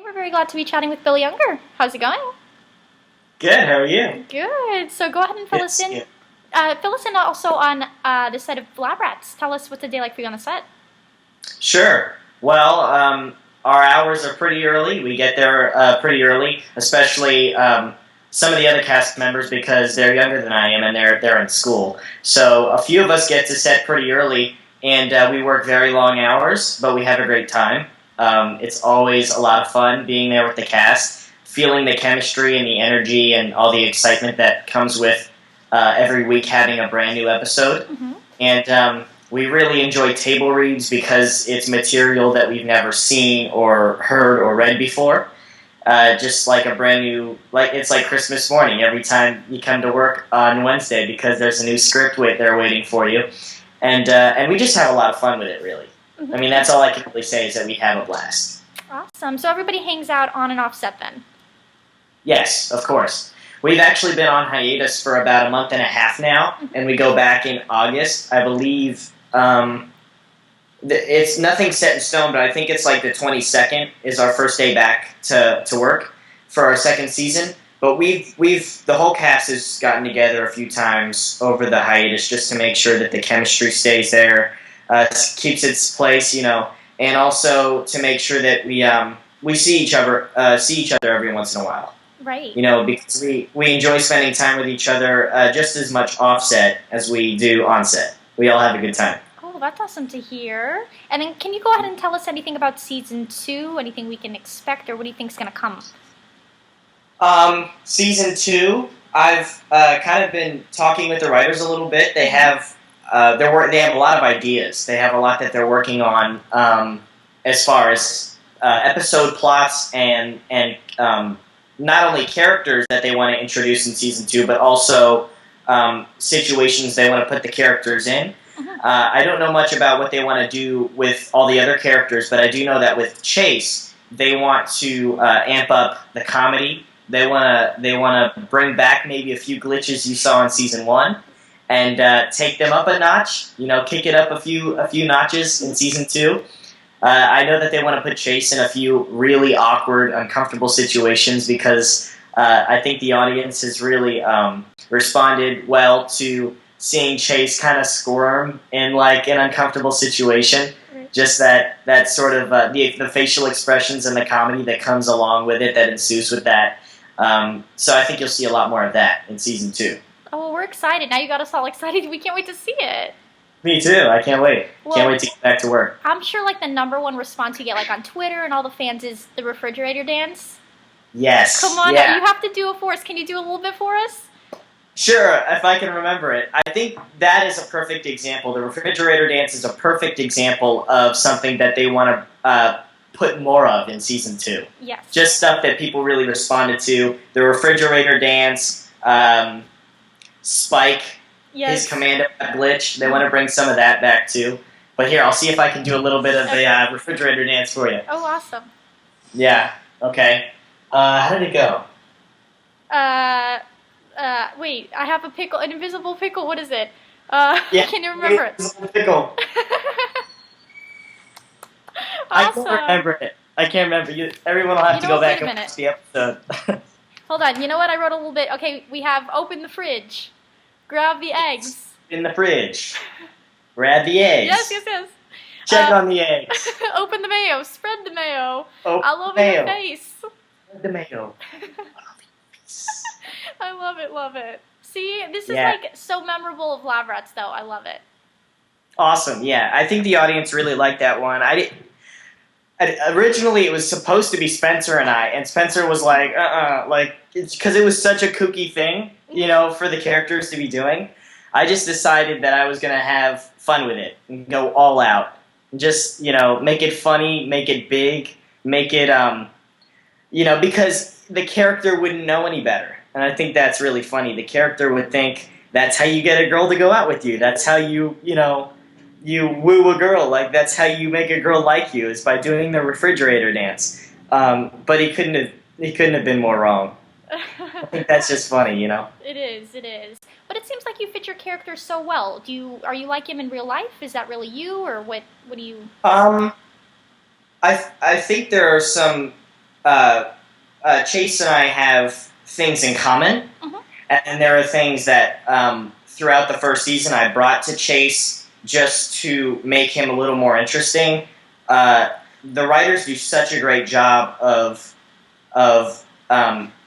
We're very glad to be chatting with Billy Unger. How's it going? Good, how are you? Good. So go ahead and fill us in. Fill us in also on the set of Lab Rats. Tell us what's the day like for you on the set. Sure. Well, our hours are pretty early. We get there pretty early, especially some of the other cast members because they're younger than I am and they're in school. So a few of us get to set pretty early, and we work very long hours, but we have a great time. It's always a lot of fun being there with the cast, feeling the chemistry and the energy and all the excitement that comes with every week having a brand new episode. Mm-hmm. And we really enjoy table reads because it's material that we've never seen or heard or read before. Just like a brand new, it's like Christmas morning every time you come to work on Wednesday because there's a new script there waiting for you. And we just have a lot of fun with it, really. Mm-hmm. I mean, that's all I can really say is that we have a blast. Awesome. So everybody hangs out on and off set then? Yes, of course. We've actually been on hiatus for about a month and a half now, and we go back in August. I believe it's nothing set in stone, but I think it's like the 22nd is our first day back to work for our second season. But the whole cast has gotten together a few times over the hiatus just to make sure that the chemistry stays there, keeps its place, and also to make sure that we see each other every once in a while. Right. Because we enjoy spending time with each other just as much offset as we do on set. We all have a good time. Oh, that's awesome to hear. And then can you go ahead and tell us anything about Season 2? Anything we can expect, or what do you think is going to come? Season 2, I've kind of been talking with the writers a little bit. They have they have a lot of ideas. They have a lot that they're working on as far as episode plots and not only characters that they want to introduce in Season 2, but also situations they want to put the characters in. Mm-hmm. I don't know much about what they want to do with all the other characters, but I do know that with Chase, they want to amp up the comedy. They want to bring back maybe a few glitches you saw in Season 1 and take them up a notch, kick it up a few notches in Season 2. I know that they want to put Chase in a few really awkward, uncomfortable situations because I think the audience has really responded well to seeing Chase kind of squirm in like an uncomfortable situation. Right. Just that sort of the facial expressions and the comedy that comes along with it that ensues with that. So I think you'll see a lot more of that in Season 2. Oh, well, we're excited. Now you got us all excited. We can't wait to see it. Me too. I can't wait. Can't wait to get back to work. I'm sure the number one response you get on Twitter and all the fans is the refrigerator dance. Yes. Come on, yeah. You have to do it for us. Can you do a little bit for us? Sure, if I can remember it. I think that is a perfect example. The refrigerator dance is a perfect example of something that they want to put more of in Season 2. Yes. Just stuff that people really responded to. The refrigerator dance, Spike, yes. His commando glitch. They want to bring some of that back too. But here, I'll see if I can do a little bit of the refrigerator dance for you. Oh, awesome. Yeah, okay. How did it go? Wait, I have a pickle, an invisible pickle. What is it? Yeah, can you remember it? Invisible pickle. Awesome. I can't remember it. I can't remember. Everyone will have to go back and watch the episode. Hold on. You know what? I wrote a little bit. Okay, we have open the fridge. Grab the eggs. In the fridge. Grab the eggs. Yes. Check on the eggs. Open the mayo. Spread the mayo. Open I love it in your face. Spread the mayo. I love it. See, this is so memorable of Lab Rats, though. I love it. Awesome. Yeah, I think the audience really liked that one. Originally, it was supposed to be Spencer and I, and Spencer was like, because it was such a kooky thing, for the characters to be doing. I just decided that I was going to have fun with it and go all out. Just, make it funny, make it big, make it, because the character wouldn't know any better. And I think that's really funny. The character would think that's how you get a girl to go out with you. That's how you woo a girl. That's how you make a girl like you, is by doing the refrigerator dance. But he couldn't have been more wrong. I think that's just funny, It is. But it seems like you fit your character so well. Are you like him in real life? Is that really you, or what do you? I think there are some Chase and I have things in common, Mm-hmm. and there are things that throughout the first season I brought to Chase just to make him a little more interesting. The writers do such a great job of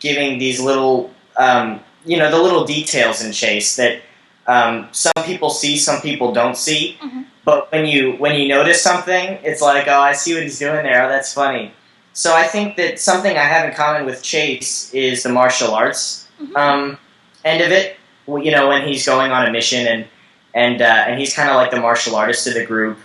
giving these little the little details in Chase that some people see, some people don't see. Mm-hmm. But when you notice something, it's like, oh, I see what he's doing there. Oh, that's funny. So I think that something I have in common with Chase is the martial arts Mm-hmm. end of it. When he's going on a mission and he's kind of like the martial artist of the group.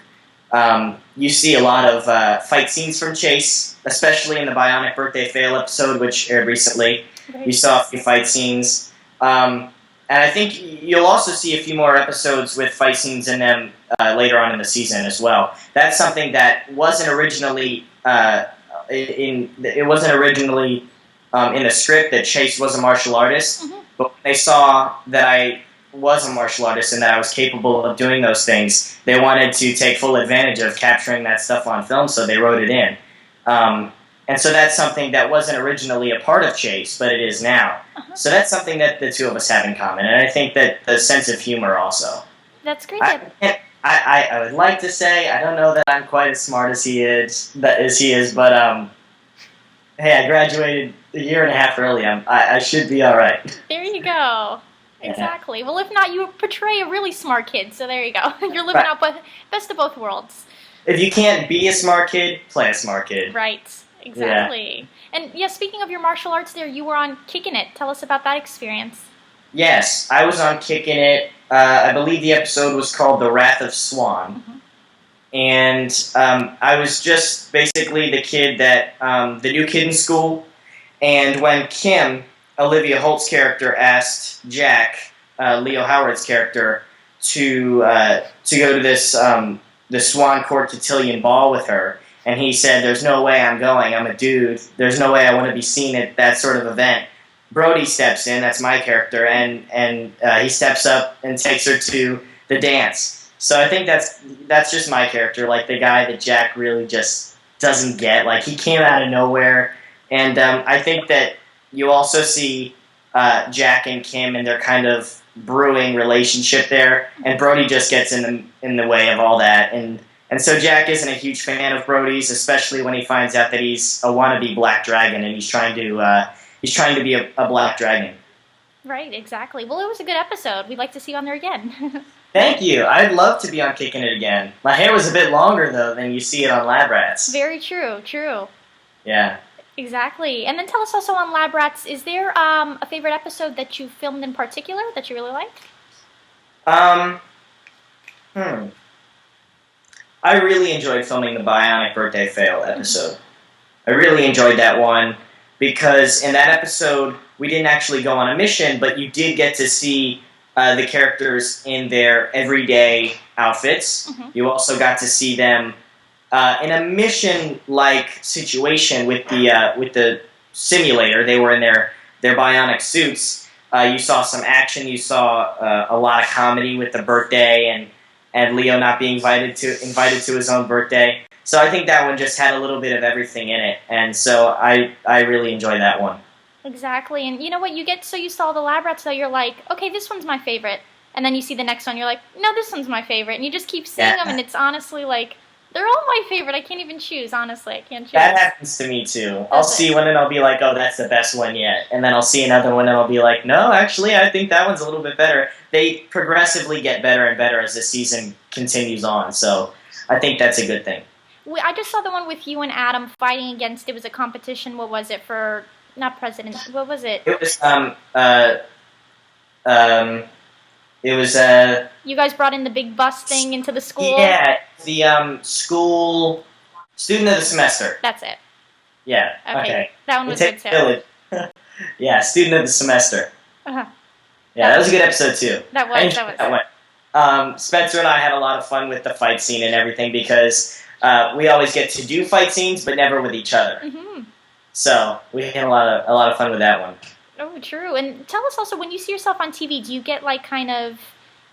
You see a lot of fight scenes from Chase, especially in the Bionic Birthday Fail episode, which aired recently. Right. You saw a few fight scenes. And I think you'll also see a few more episodes with fight scenes in them later on in the season as well. That's something that wasn't originally in the script that Chase was a martial artist, Mm-hmm. but when they saw that I was a martial artist and that I was capable of doing those things, they wanted to take full advantage of capturing that stuff on film, so they wrote it in. And so that's something that wasn't originally a part of Chase, but it is now. Uh-huh. So that's something that the two of us have in common, and I think that the sense of humor also. That's great. I would like to say I don't know that I'm quite as smart as he is, but hey, I graduated a year and a half early. I should be all right. There you go. Exactly. Well, if not, you portray a really smart kid, so there you go. You're living out best of both worlds. If you can't be a smart kid, play a smart kid. Right. Exactly. Yeah. And yeah, speaking of your martial arts there, you were on Kickin' It. Tell us about that experience. Yes, I was on Kickin' It. I believe the episode was called The Wrath of Swan. Mm-hmm. And I was just basically the kid that, the new kid in school. And when Kim, Olivia Holt's character, asked Jack, Leo Howard's character, to go to this the Swan Court Cotillion ball with her, and he said, "There's no way I'm going. I'm a dude. There's no way I want to be seen at that sort of event." Brody steps in. That's my character, and he steps up and takes her to the dance. So I think that's just my character, like the guy that Jack really just doesn't get. Like, he came out of nowhere, and I think that you also see Jack and Kim and their kind of brewing relationship there, and Brody just gets in the way of all that, and so Jack isn't a huge fan of Brody's, especially when he finds out that he's a wannabe black dragon and he's trying to be a black dragon. Right, exactly. Well, it was a good episode. We'd like to see you on there again. Thank you. I'd love to be on Kickin' It again. My hair was a bit longer, though, than you see it on Lab Rats. Very true, true. Yeah. Exactly. And then tell us also on Lab Rats, is there a favorite episode that you filmed in particular that you really liked? I really enjoyed filming the Bionic Birthday Fail episode. I really enjoyed that one because in that episode, we didn't actually go on a mission, but you did get to see the characters in their everyday outfits. Mm-hmm. You also got to see them in a mission-like situation with the simulator. They were in their bionic suits. You saw some action. You saw a lot of comedy with the birthday and Leo not being invited to his own birthday. So I think that one just had a little bit of everything in it, and so I really enjoyed that one. Exactly, and you know what? You get so used to all the Lab Rats that you're like, okay, this one's my favorite, and then you see the next one, you're like, no, this one's my favorite, and you just keep seeing them, and it's honestly like, they're all my favorite. I can't even choose, honestly. I can't choose. That happens to me, too. I'll see one and I'll be like, oh, that's the best one yet. And then I'll see another one and I'll be like, no, actually, I think that one's a little bit better. They progressively get better and better as the season continues on. So I think that's a good thing. I just saw the one with you and Adam fighting against, it was a competition. What was it for, not president, what was it? It was, you guys brought in the big bus thing into the school? Yeah, the school student of the semester. That's it. Yeah. Okay. That one was good too. Yeah, student of the semester. Uh-huh. Yeah, that was a good episode too. That was. Spencer and I had a lot of fun with the fight scene and everything because we always get to do fight scenes, but never with each other. Mm-hmm. So we had a lot of fun with that one. Oh, true. And tell us also, when you see yourself on TV, do you get like kind of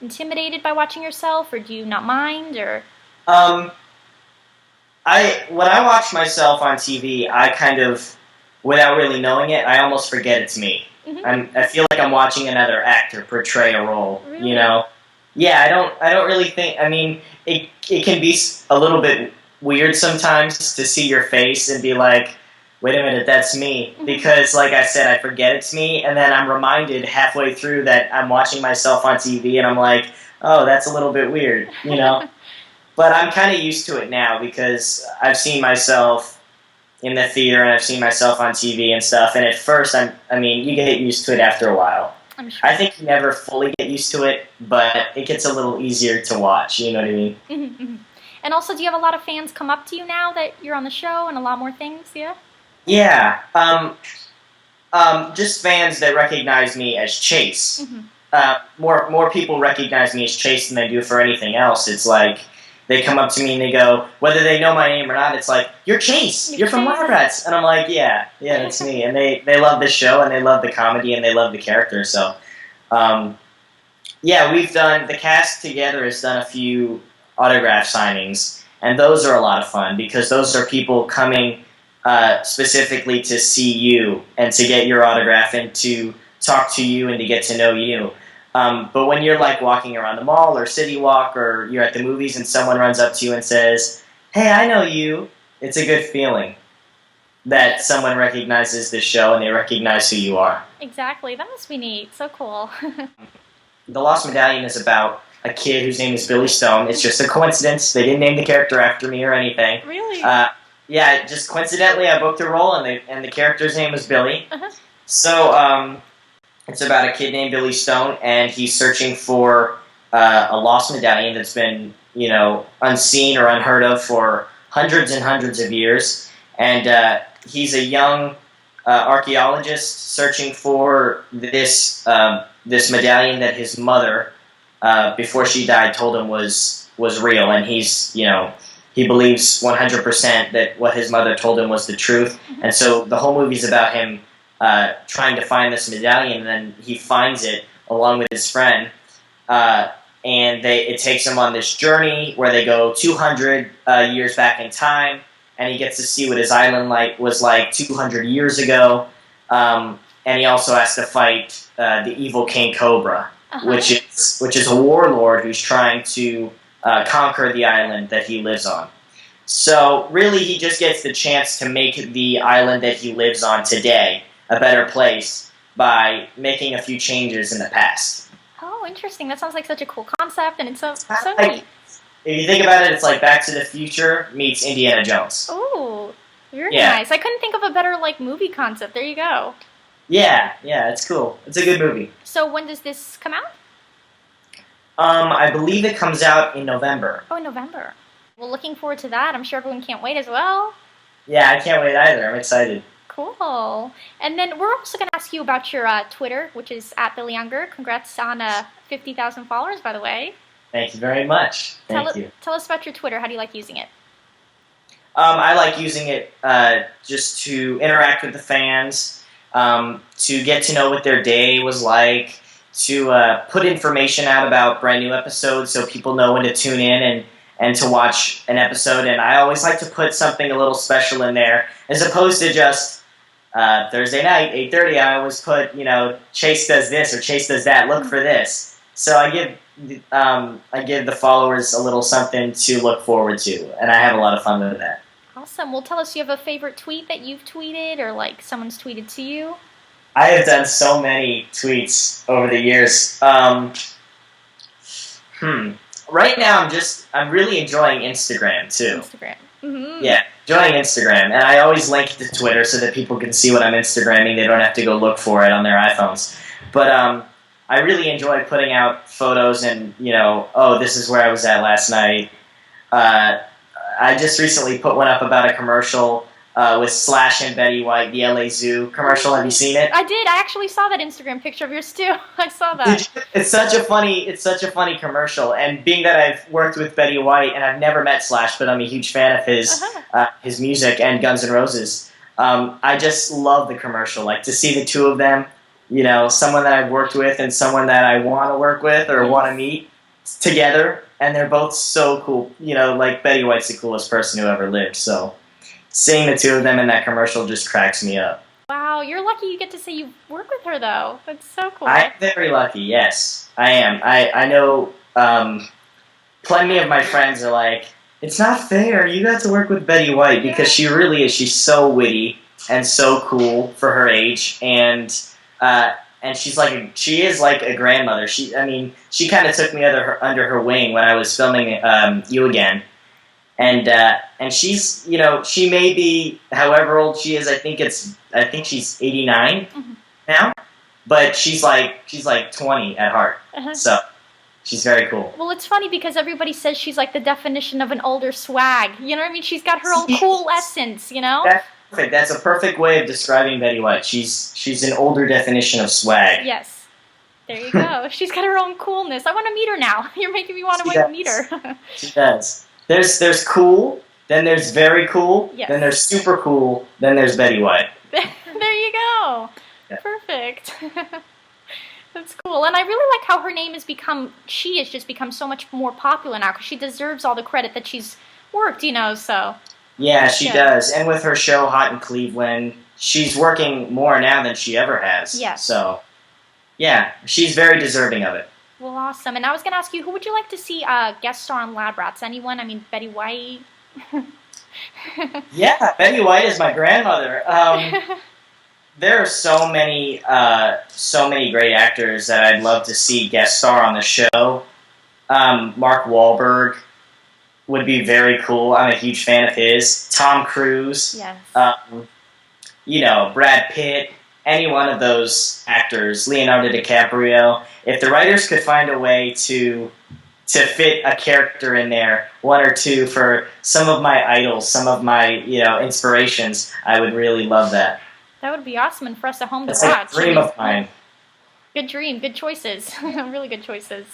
intimidated by watching yourself, or do you not mind, or? When I watch myself on TV, I kind of without really knowing it, I almost forget it's me. I feel like I'm watching another actor portray a role. Really? You know? Yeah, I don't really think. I mean, it can be a little bit weird sometimes to see your face and be like, wait a minute, that's me. Because, like I said, I forget it's me, and then I'm reminded halfway through that I'm watching myself on TV, and I'm like, oh, that's a little bit weird, you know? But I'm kind of used to it now because I've seen myself in the theater and I've seen myself on TV and stuff, and at first, I mean, you get used to it after a while. I'm sure. I think you never fully get used to it, but it gets a little easier to watch, you know what I mean? And also, do you have a lot of fans come up to you now that you're on the show and a lot more things, yeah? Yeah, just fans that recognize me as Chase. More people recognize me as Chase than they do for anything else. It's like, they come up to me and they go, whether they know my name or not, it's like, you're Chase, you're from Lab Rats. And I'm like, yeah, that's me. And they love the show, and they love the comedy, and they love the character. So, yeah, the cast together has done a few autograph signings, and those are a lot of fun, because those are people coming specifically to see you, and to get your autograph, and to talk to you, and to get to know you. But when you're like walking around the mall or City Walk, or you're at the movies and someone runs up to you and says, hey, I know you, it's a good feeling that someone recognizes this show and they recognize who you are. Exactly. That must be neat. So cool. The Lost Medallion is about a kid whose name is Billy Stone. It's just a coincidence. They didn't name the character after me or anything. Really? Yeah, just coincidentally I booked a role, and the character's name was Billy. So, it's about a kid named Billy Stone, and he's searching for a lost medallion that's been, unseen or unheard of for hundreds and hundreds of years. And he's a young archaeologist searching for this medallion that his mother, before she died, told him was real. And he's, he believes 100% that what his mother told him was the truth. And so the whole movie's about him trying to find this medallion, and then he finds it along with his friend, and it takes him on this journey where they go 200 years back in time, and he gets to see what his island was like 200 years ago, and he also has to fight the evil King Cobra, which is a warlord who's trying to conquer the island that he lives on. So really, he just gets the chance to make the island that he lives on today a better place by making a few changes in the past. Oh, interesting. That sounds like such a cool concept, and it's so like, neat. If you think about it, it's like Back to the Future meets Indiana Jones. Oh, very nice. I couldn't think of a better movie concept. There you go. Yeah, it's cool. It's a good movie. So when does this come out? I believe it comes out in November. Oh, in November. Well, looking forward to that. I'm sure everyone can't wait as well. Yeah, I can't wait either. I'm excited. Cool. And then we're also going to ask you about your Twitter, which is @Billy Unger. Congrats on 50,000 followers, by the way. Thank you very much. Thank you. Tell us about your Twitter. How do you like using it? I like using it just to interact with the fans, to get to know what their day was like, to put information out about brand new episodes so people know when to tune in and to watch an episode. And I always like to put something a little special in there, as opposed to just Thursday night, 8:30, I always put, Chase does this or Chase does that, look for this. So I give the followers a little something to look forward to, and I have a lot of fun with that. Awesome. Well, tell us, do you have a favorite tweet that you've tweeted, or someone's tweeted to you? I have done so many tweets over the years. Right now I'm really enjoying Instagram too. Instagram. Yeah, enjoying Instagram, and I always link to Twitter so that people can see what I'm Instagramming. They don't have to go look for it on their iPhones. But I really enjoy putting out photos and, this is where I was at last night. I just recently put one up about a commercial with Slash and Betty White, the LA Zoo commercial. Have you seen it? I did. I actually saw that Instagram picture of yours too. I saw that. It's such a funny commercial. And being that I've worked with Betty White and I've never met Slash, but I'm a huge fan of his music and Guns N' Roses. I just love the commercial. To see the two of them, someone that I've worked with and someone that I want to work with or want to meet together, and they're both so cool. Betty White's the coolest person who ever lived. So seeing the two of them in that commercial just cracks me up. Oh, you're lucky you get to say you work with her, though. That's so cool. I'm very lucky, yes. I am. I know plenty of my friends are like, it's not fair, you got to work with Betty White, because she really is. She's so witty and so cool for her age, and she is like a grandmother. She kind of took me under her wing when I was filming You Again. And she's, she may be however old she is. I think she's 89 now, but she's like 20 at heart. So she's very cool. Well, it's funny because everybody says she's like the definition of an older swag. You know what I mean? She's got her own cool essence. That's perfect. That's a perfect way of describing Betty White. She's an older definition of swag. Yes. There you go. She's got her own coolness. I want to meet her now. You're making me want to meet her. She does. There's cool, then there's very cool, yes. Then there's super cool, then there's Betty White. There you go. Yeah. Perfect. That's cool. And I really like how her name has just become so much more popular now, because she deserves all the credit that she's worked, so. Yeah, she does. And with her show Hot in Cleveland, she's working more now than she ever has. Yes. So, yeah, she's very deserving of it. Well, awesome. And I was going to ask you, who would you like to see guest star on Lab Rats? Anyone? I mean, Betty White? Yeah, Betty White is my grandmother. There are so many great actors that I'd love to see guest star on the show. Mark Wahlberg would be very cool. I'm a huge fan of his. Tom Cruise. Yes. Brad Pitt. Any one of those actors, Leonardo DiCaprio. If the writers could find a way to fit a character in there, one or two, for some of my idols, some of my inspirations, I would really love that. That would be awesome, and for us at home to That's watch. Like a dream of mine. Good dream, good choices, really good choices.